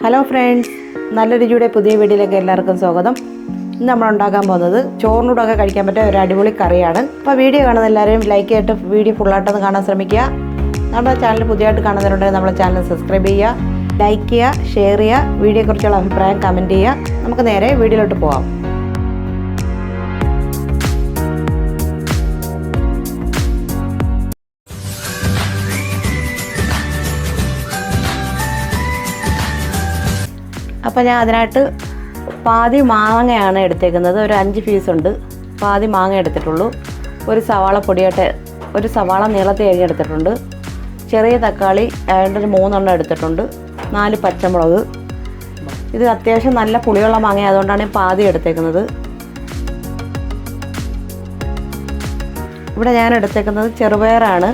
Hello friends, നല്ല രുചിയുടെ പുതിയ വീഡിയോയിലേക്ക് എല്ലാവർക്കും സ്വാഗതം. ഇന്ന് നമ്മൾ ഉണ്ടാക്കാൻ പോകുന്നത് ചോറിനോടൊക്കെ കഴിക്കാൻ പറ്റിയ ഒരു അടിപൊളി കറിയാണ്. അപ്പോൾ വീഡിയോ കാണുന്ന എല്ലാവരും ലൈക്ക് ചെയ്തിട്ട് വീഡിയോ ഫുള്ളായിട്ടൊന്ന് കാണാൻ ശ്രമിക്കുക. നമ്മുടെ ചാനൽ പുതിയതായിട്ട് കാണുന്നവരുണ്ടെങ്കിൽ നമ്മുടെ ചാനൽ സബ്സ്ക്രൈബ് ചെയ്യുക, ലൈക്ക് ചെയ്യുക, ഷെയർ ചെയ്യുക, വീഡിയോയെക്കുറിച്ചുള്ള അഭിപ്രായം കമൻറ്റ് ചെയ്യുക. നമുക്ക് നേരെ വീഡിയോയിലോട്ട് പോകാം. അപ്പോൾ ഞാൻ അതിനായിട്ട് പാതി മാങ്ങയാണ് എടുത്തേക്കുന്നത്. ഒരു 5 പീസുണ്ട്. പാതി മാങ്ങ എടുത്തിട്ടുള്ളൂ. ഒരു സവാള പൊടിയായിട്ട് ഒരു സവാള നീളത്തിൽ അരിഞ്ഞെടുത്തിട്ടുണ്ട്. ചെറിയ തക്കാളി ഒരു 3 എടുത്തിട്ടുണ്ട്. 4 പച്ചമുളക്. ഇത് അത്യാവശ്യം നല്ല പുളിയുള്ള മാങ്ങ ആയതുകൊണ്ടാണ് ഞാൻ പാതി എടുത്തേക്കുന്നത്. ഇവിടെ ഞാൻ എടുത്തേക്കുന്നത് ചെറുപയറാണ്.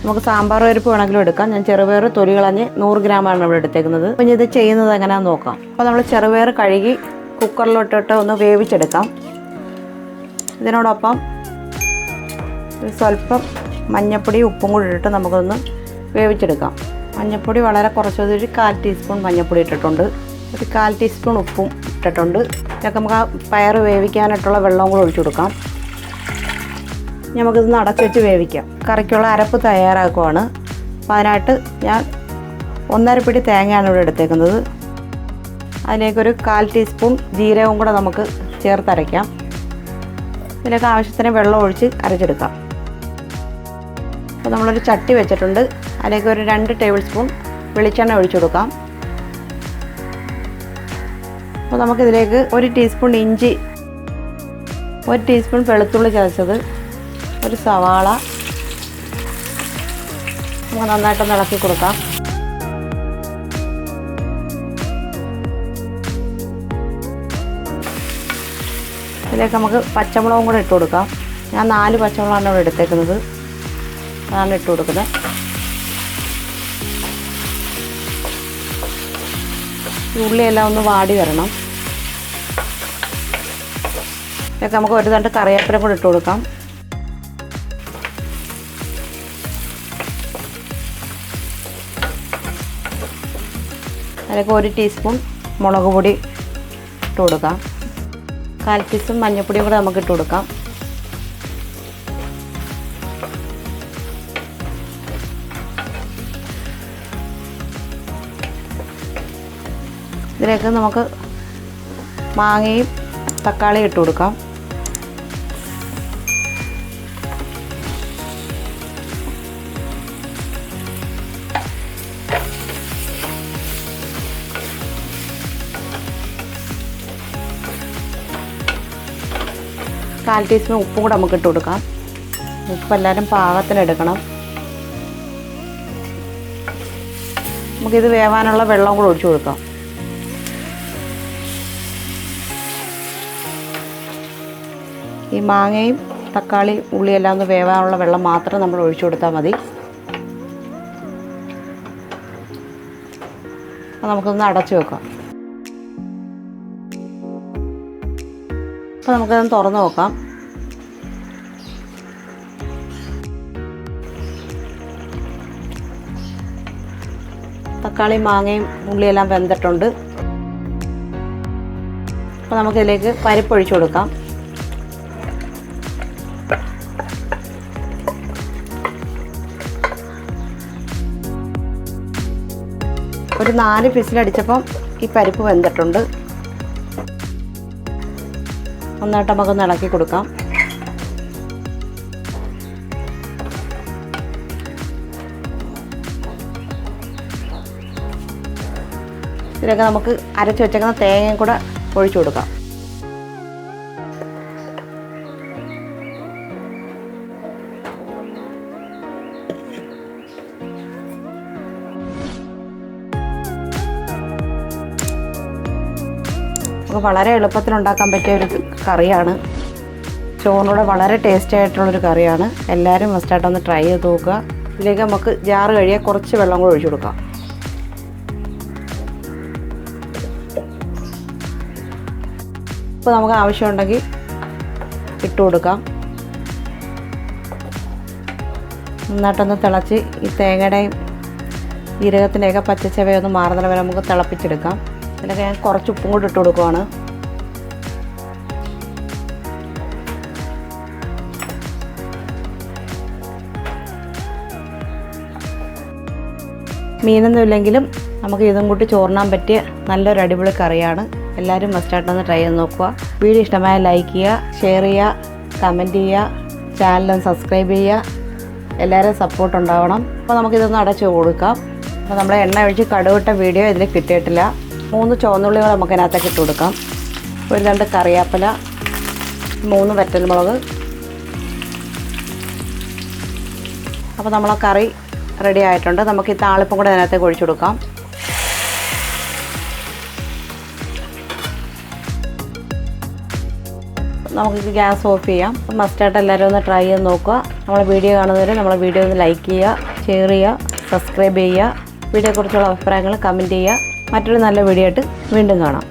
നമുക്ക് സാമ്പാർ പരിപ്പ് വേണമെങ്കിലും എടുക്കാം. ഞാൻ ചെറുപയർ തൊലി കളഞ്ഞ് 100 ഗ്രാമാണ് ഇവിടെ എടുത്തേക്കുന്നത്. അപ്പം ഇത് ചെയ്യുന്നത് എങ്ങനെയാണെന്ന് നോക്കാം. അപ്പോൾ നമ്മൾ ചെറുപയർ കഴുകി കുക്കറിലോട്ടിട്ട് ഒന്ന് വേവിച്ചെടുക്കാം. ഇതിനോടൊപ്പം സ്വല്പം മഞ്ഞൾപ്പൊടി ഉപ്പും കൂടി ഇട്ടിട്ട് നമുക്കൊന്ന് വേവിച്ചെടുക്കാം. മഞ്ഞൾപ്പൊടി വളരെ കുറച്ചൊരു 1/4 ടീസ്പൂൺ മഞ്ഞൾപ്പൊടി ഇട്ടിട്ടുണ്ട്. ഒരു 1/4 ടീസ്പൂൺ ഉപ്പും ഇട്ടിട്ടുണ്ട്. ഇതൊക്കെ നമുക്ക് ആ പയർ വേവിക്കാനായിട്ടുള്ള വെള്ളവും കൂടി ഒഴിച്ചു കൊടുക്കാം. നമുക്കിതൊന്ന് അടച്ചു വെച്ച് വേവിക്കാം. കറിക്കുള്ള അരപ്പ് തയ്യാറാക്കുവാണ്. അപ്പോൾ അതിനായിട്ട് ഞാൻ 1/2 പിടി തേങ്ങയാണ് ഇവിടെ എടുത്തേക്കുന്നത്. അതിലേക്കൊരു 1/4 ടീസ്പൂൺ ജീരകവും കൂടെ നമുക്ക് ചേർത്തരയ്ക്കാം. ഇതിലേക്ക് ആവശ്യത്തിന് വെള്ളം ഒഴിച്ച് അരച്ചെടുക്കാം. അപ്പോൾ നമ്മളൊരു ചട്ടി വെച്ചിട്ടുണ്ട്. അതിലേക്ക് ഒരു 2 ടേബിൾ സ്പൂൺ വെളിച്ചെണ്ണ ഒഴിച്ചു കൊടുക്കാം. അപ്പോൾ നമുക്കിതിലേക്ക് 1 ടീസ്പൂൺ ഇഞ്ചി, 1 ടീസ്പൂൺ വെളുത്തുള്ളി ചതച്ചത്, ഒരു സവാള നമുക്ക് നന്നായിട്ടൊന്ന് ഇളക്കി കൊടുക്കാം. ഇതിലേക്ക് നമുക്ക് പച്ചമുളകും കൂടെ ഇട്ട് കൊടുക്കാം. ഞാൻ 4 പച്ചമുളകാണ് ഇവിടെ എടുത്തേക്കുന്നത്. അതാണ് ഇട്ട് കൊടുക്കുന്നത്. ഉള്ളിയെല്ലാം ഒന്ന് വാടി വരണം. ഇതിലേക്ക് നമുക്ക് ഒരു തണ്ട് കറിവേപ്പില കൂടെ ഇട്ട് കൊടുക്കാം. അതിലേക്ക് 1 ടീസ്പൂൺ മുളക് പൊടി ഇട്ട് കൊടുക്കാം. 1/4 ടീസ്പൂൺ മഞ്ഞൾപ്പൊടിയും കൂടെ നമുക്ക് ഇട്ട് കൊടുക്കാം. ഇതിലേക്ക് നമുക്ക് മാങ്ങയും തക്കാളിയും ഇട്ട് കൊടുക്കാം. കാൽ ടീസ്പൂൺ ഉപ്പും കൂടെ നമുക്ക് ഇട്ട് കൊടുക്കാം. ഉപ്പ് എല്ലാവരും പാകത്തിന് എടുക്കണം. നമുക്കിത് വേവാനുള്ള വെള്ളം കൂടെ ഒഴിച്ചു കൊടുക്കാം. ഈ മാങ്ങയും തക്കാളി ഉള്ളിയെല്ലാം ഒന്ന് വേവാനുള്ള വെള്ളം മാത്രം നമ്മൾ ഒഴിച്ചു കൊടുത്താൽ മതി. അപ്പോൾ നമുക്കൊന്ന് അടച്ചു വെക്കാം. അപ്പോൾ നമുക്കതൊന്ന് തുറന്ന് നോക്കാം. തക്കാളി മാങ്ങയും ഉള്ളിയെല്ലാം വെന്തിട്ടുണ്ട്. അപ്പോൾ നമുക്കിതിലേക്ക് പരിപ്പ് ഒഴിച്ചു കൊടുക്കാം. ഒരു 4 വിസിലടിച്ചപ്പം ഈ പരിപ്പ് വെന്തിട്ടുണ്ട്. നന്നായിട്ട് നമുക്കൊന്ന് ഇളക്കി കൊടുക്കാം. ഇതിലൊക്കെ നമുക്ക് അരച്ച് വെച്ചേക്കുന്ന തേങ്ങയും കൂടെ ഒഴിച്ചു കൊടുക്കാം. നമുക്ക് വളരെ എളുപ്പത്തിൽ ഉണ്ടാക്കാൻ പറ്റിയ ഒരു കറിയാണ്. ചോറിനൂടെ വളരെ ടേസ്റ്റി ആയിട്ടുള്ളൊരു കറിയാണ്. എല്ലാവരും മസ്റ്റായിട്ടൊന്ന് ട്രൈ ചെയ്ത് നോക്കുക. ഇതിലേക്ക് നമുക്ക് ജാറ് കഴിയാൻ കുറച്ച് വെള്ളം കൂടെ ഒഴിച്ചു കൊടുക്കാം. ഇപ്പോൾ നമുക്ക് ആവശ്യമുണ്ടെങ്കിൽ ഇട്ട് കൊടുക്കാം. നന്നായിട്ടൊന്ന് തിളച്ച് ഈ തേങ്ങയുടെയും ജീരകത്തിൻ്റെയൊക്കെ പച്ചച്ചവയൊന്ന് മാറുന്ന വരെ നമുക്ക് തിളപ്പിച്ചെടുക്കാം. ഇതിലൊക്കെ ഞാൻ കുറച്ച് ഉപ്പും കൂടി ഇട്ട് കൊടുക്കുവാണ്. മീനൊന്നും ഇല്ലെങ്കിലും നമുക്ക് ഇതും കൂട്ടി ചോറിനാൻ പറ്റിയ നല്ലൊരു അടിപൊളി കറിയാണ്. എല്ലാവരും മസ്റ്റായിട്ടൊന്ന് ട്രൈ ചെയ്ത് നോക്കുക. വീഡിയോ ഇഷ്ടമായ ലൈക്ക് ചെയ്യുക, ഷെയർ ചെയ്യുക, കമൻറ്റ് ചെയ്യുക, ചാനലൊന്ന് സബ്സ്ക്രൈബ് ചെയ്യുക. എല്ലാവരും സപ്പോർട്ട് ഉണ്ടാവണം. അപ്പോൾ നമുക്കിതൊന്ന് അടച്ച് കൊടുക്കാം. അപ്പോൾ നമ്മുടെ എണ്ണ ഒഴിച്ച് കടുവിട്ട വീഡിയോ ഇതിൽ കിട്ടിയിട്ടില്ല. 3 ചുവന്നുള്ളികൾ നമുക്ക് അതിനകത്തേക്ക് ഇട്ട് കൊടുക്കാം. ഒരു 2 കറിവേപ്പില, 3 വറ്റൽമുളക്. അപ്പോൾ നമ്മളെ കറി റെഡി ആയിട്ടുണ്ട്. നമുക്ക് ഈ താളിപ്പും കൂടെ അതിനകത്തേക്ക് ഒഴിച്ചു കൊടുക്കാം. നമുക്ക് ഗ്യാസ് ഓഫ് ചെയ്യാം. മസ്റ്റായിട്ട് എല്ലാവരും ഒന്ന് ട്രൈ ചെയ്ത് നോക്കുക. നമ്മളെ വീഡിയോ കാണുന്നവരെ നമ്മളെ വീഡിയോ ഒന്ന് ലൈക്ക് ചെയ്യുക, ഷെയർ ചെയ്യുക, സബ്സ്ക്രൈബ് ചെയ്യുക. വീഡിയോയെക്കുറിച്ചുള്ള അഭിപ്രായങ്ങൾ കമൻറ്റ് ചെയ്യുക. മറ്റൊരു നല്ല വീഡിയോ ആയിട്ട് വീണ്ടും കാണാം.